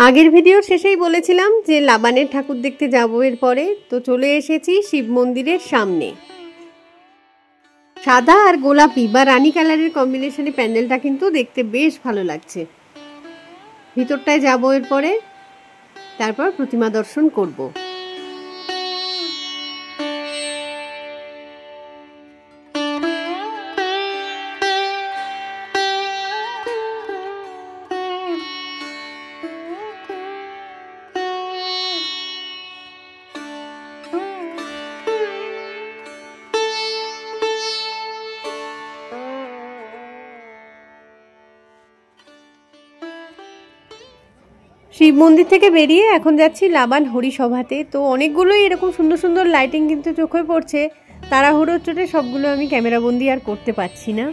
আগের ভিডিওর শেষেই বলেছিলাম যে লাবানের ঠাকুর দেখতে যাবো এরপরে, তো চলে এসেছি শিব মন্দিরের সামনে। সাদা আর গোলাপি বা রানী কালারের কম্বিনেশনে প্যান্ডেলটা কিন্তু দেখতে বেশ ভালো লাগছে। ভিতরটায় যাবো এরপরে, তারপর প্রতিমা দর্শন করব। শিব মন্দির থেকে বেরিয়ে এখন যাচ্ছি লাবান হরিসভাতে। তো অনেকগুলোই এরকম সুন্দর সুন্দর লাইটিং কিন্তু চোখে পড়ছে, তাড়াহুড়োর চোটে সবগুলো আমি ক্যামেরাবন্দি আর করতে পারছি না।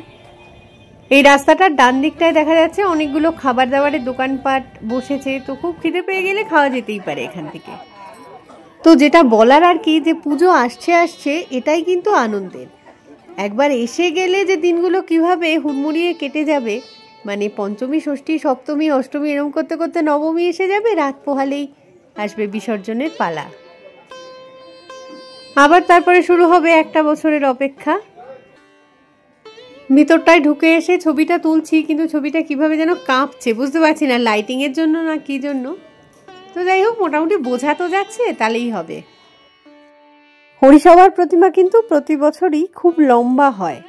এই রাস্তাটার ডান দিকটায় দেখা যাচ্ছে অনেকগুলো খাবার দাবারের দোকানপাট বসেছে, তো খুব খিদে পেয়ে গেলে খাওয়া যেতেই পারে এখান থেকে। তো যেটা বলার আর কি, যে পুজো আসছে এটাই কিন্তু আনন্দের। একবার এসে গেলে যে দিনগুলো কিভাবে হুড়মুড়িয়ে কেটে যাবে, মানে পঞ্চমী, ষষ্ঠী, সপ্তমী, অষ্টমী এরম করতে করতে নবমী এসে যাবে, রাত পোহালেই আসবে বিসর্জনের পালা। আবার তারপরে শুরু হবে একটা বছরের অপেক্ষা। ভিতরটায় ঢুকে এসে ছবিটা তুলছি, কিন্তু ছবিটা কিভাবে যেন কাঁপছে, বুঝতে পারছি না লাইটিং এর জন্য না কি জন্য। তো যাই হোক, মোটামুটি বোঝা তো যাচ্ছে, তাহলেই হবে। হরিসভার প্রতিমা কিন্তু প্রতি বছরই খুব লম্বা হয়।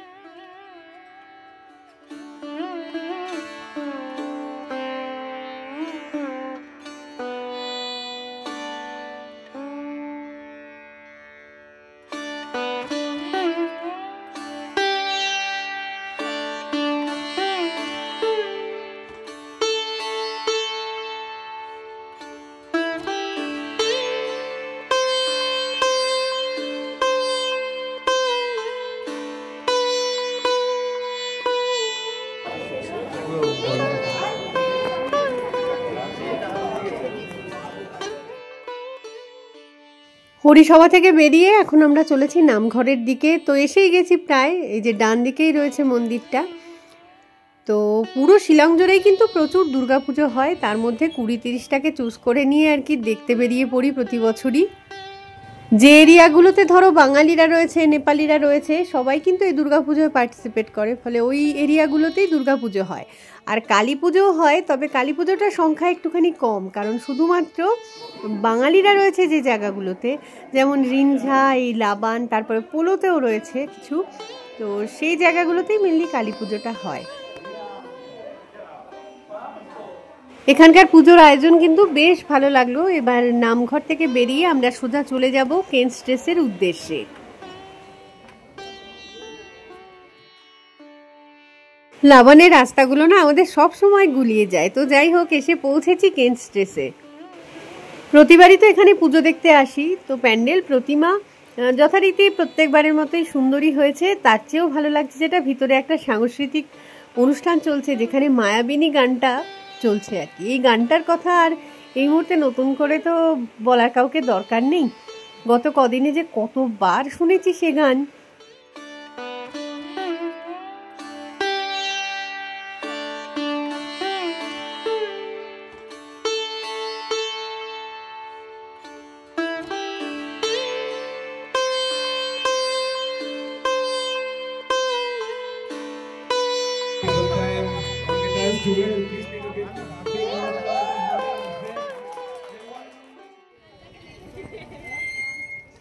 হরিসভা থেকে বেরিয়ে এখন আমরা চলেছি নামঘরের দিকে। তো এসেই গেছি প্রায়, এই যে ডান দিকেই রয়েছে মন্দিরটা। তো পুরো শিলং জুড়েই কিন্তু প্রচুর দুর্গাপুজো হয়, তার মধ্যে 20-30টাকে চুজ করে নিয়ে আর কি দেখতে বেরিয়ে পড়ি প্রতি বছরই। যে এরিয়াগুলোতে ধরো বাঙালিরা রয়েছে, নেপালিরা রয়েছে, সবাই কিন্তু এই দুর্গাপুজোয় পার্টিসিপেট করে, ফলে ওই এরিয়াগুলোতেই দুর্গাপুজো হয়। আর কালী পুজোও হয়, তবে কালী পুজোটার সংখ্যা একটুখানি কম, কারণ শুধুমাত্র বাঙালিরা রয়েছে যে জায়গাগুলোতে, যেমন রিঞ্ঝা, এই লাবান, তারপরে পোলোতেও রয়েছে কিছু, তো সেই জায়গাগুলোতেই মেনলি কালী পুজোটা হয়। এখানকার পুজোর আয়োজন কিন্তু বেশ ভালো লাগলো। এবার নামঘর থেকে বেরিয়ে আমরা সোজা চলে যাব কেন স্ট্রেসের উদ্দেশ্যে। লাবানের রাস্তাগুলো না আমাদের সব সময় গুলিয়ে যায়। তো যাই হোক, এসে পৌঁছেছি কেন স্ট্রেসে। প্রতিবারই তো এখানে পুজো দেখতে আসি, তো প্যান্ডেল, প্রতিমা যথারীতি প্রত্যেকবারের মতোই সুন্দরী হয়েছে। তার চেয়েও ভালো লাগছে যেটা, ভিতরে একটা সাংস্কৃতিক অনুষ্ঠান চলছে, যেখানে মায়াবিনী গানটা চলছে আর কি। এই গানটার কথা আর এই মুহূর্তে নতুন করে তো বলার কাউকে দরকার নেই, গত কদিনে যে কতবার শুনেছি সে গান।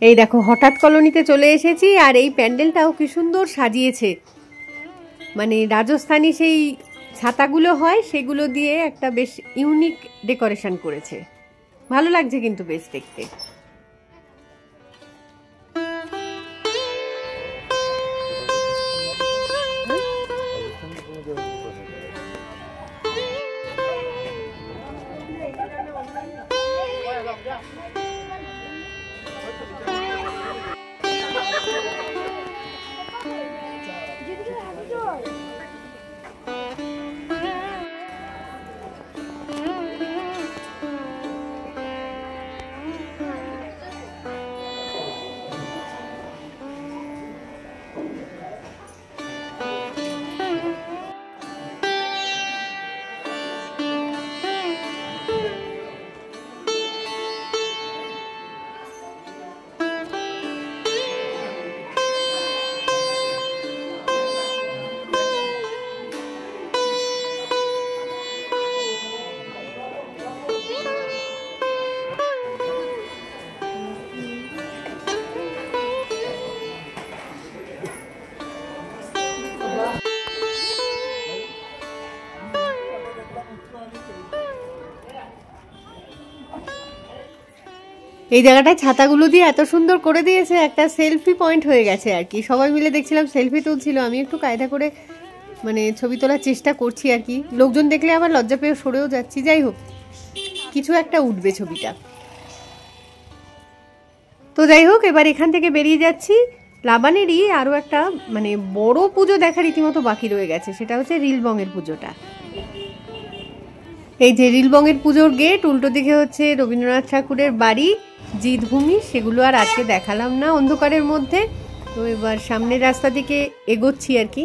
এই দেখো, হঠাৎ কলোনিতে চলে এসেছি, আর এই প্যান্ডেলটাও কি সুন্দর সাজিয়েছে। মানে রাজস্থানী সেই ছাতাগুলো হয়, সেগুলো দিয়ে একটা বেশ ইউনিক ডেকোরেশন করেছে, ভালো লাগছে কিন্তু বেশ দেখতে। এই জায়গাটায় ছাতাগুলো দিয়ে এত সুন্দর করে দিয়েছে, একটা সেলফি পয়েন্ট হয়ে গেছে আর কি। সবাই মিলে দেখছিলাম সেলফি তুলছিল, আমি একটু কায়দা করে মানে ছবি তোলার চেষ্টা করছি আর কি। লোকজন দেখলে আবার লজ্জা পেয়ে সরেও যাচ্ছি। যাই হোক, কিছু একটা উঠবে ছবিটা। তো যাই হোক, এবার এখান থেকে বেরিয়ে যাচ্ছি। লাবানেরই আরও একটা মানে বড় পুজো দেখা রীতিমতো বাকি রয়ে গেছে, সেটা হচ্ছে রিলবঙের পুজোটা। এই যে রিলবঙের পুজোর গেট, উল্টো দিকে হচ্ছে রবীন্দ্রনাথ ঠাকুরের বাড়ি, জিতভূমি, সেগুলো আর আজকে দেখালাম না অন্ধকারের মধ্যে। তো এবার সামনের রাস্তা দিকে এগোচ্ছি আর কি।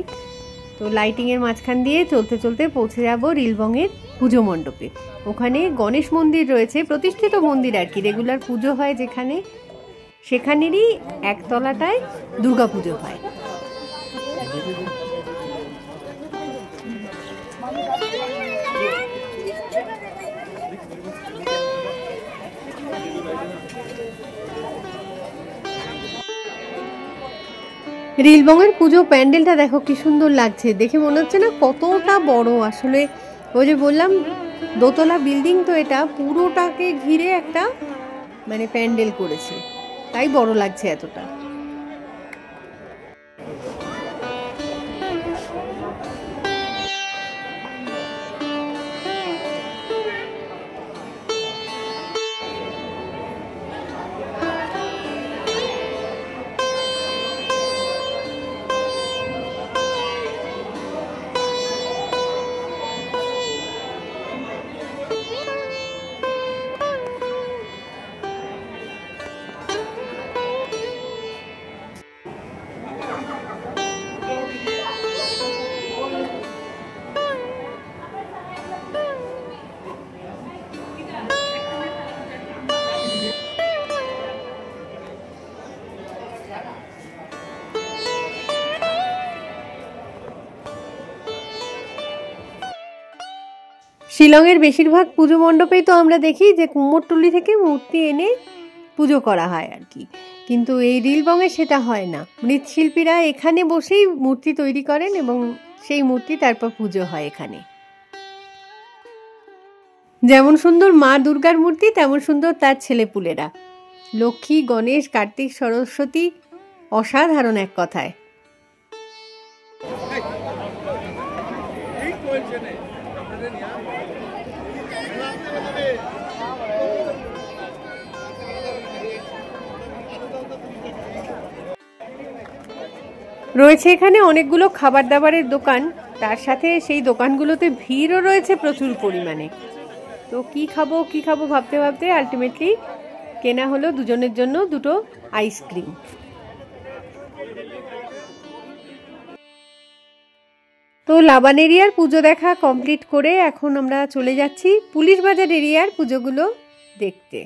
তো লাইটিংয়ের মাঝখান দিয়ে চলতে চলতে পৌঁছে যাব রিলবঙের পুজো মণ্ডপে। ওখানে গণেশ মন্দির রয়েছে, প্রতিষ্ঠিত মন্দির আর কি, রেগুলার পুজো হয় যেখানে, সেখানেরই একতলাটায় দুর্গা পুজো হয়। রিলবঙের পুজো প্যান্ডেলটা দেখো কি সুন্দর লাগছে, দেখে মনে হচ্ছে না কতটা বড়। আসলে ওই যে বললাম দোতলা বিল্ডিং, তো এটা পুরোটাকে ঘিরে একটা মানে প্যান্ডেল করেছে, তাই বড় লাগছে এতটা। শিলংয়ের বেশিরভাগ পুজো মণ্ডপেই তো আমরা দেখি যে কুমোরটুলি থেকে মূর্তি এনে পুজো করা হয় আর কি, কিন্তু এই রিলবঙে সেটা হয় না। মৃৎশিল্পীরা এখানে বসেই মূর্তি তৈরি করেন এবং সেই মূর্তি তারপর পুজো হয় এখানে। যেমন সুন্দর মা দুর্গার মূর্তি, তেমন সুন্দর তার ছেলেপুলেরা, লক্ষ্মী, গণেশ, কার্তিক, সরস্বতী, অসাধারণ এক কথায়। রয়েছে এখানে অনেকগুলো খাবার দাবারের দোকান, তার সাথে সেই দোকানগুলোতে ভিড়ও রয়েছে প্রচুর পরিমাণে। তো কি খাবো ভাবতে ভাবতে আলটিমেটলি কেনা হলো দুজনের জন্য দুটো আইসক্রিম। তো লাবান এরিয়ার পুজো দেখা কমপ্লিট করে এখন আমরা চলে যাচ্ছি পুলিশ বাজার এরিয়ার পুজোগুলো দেখতে।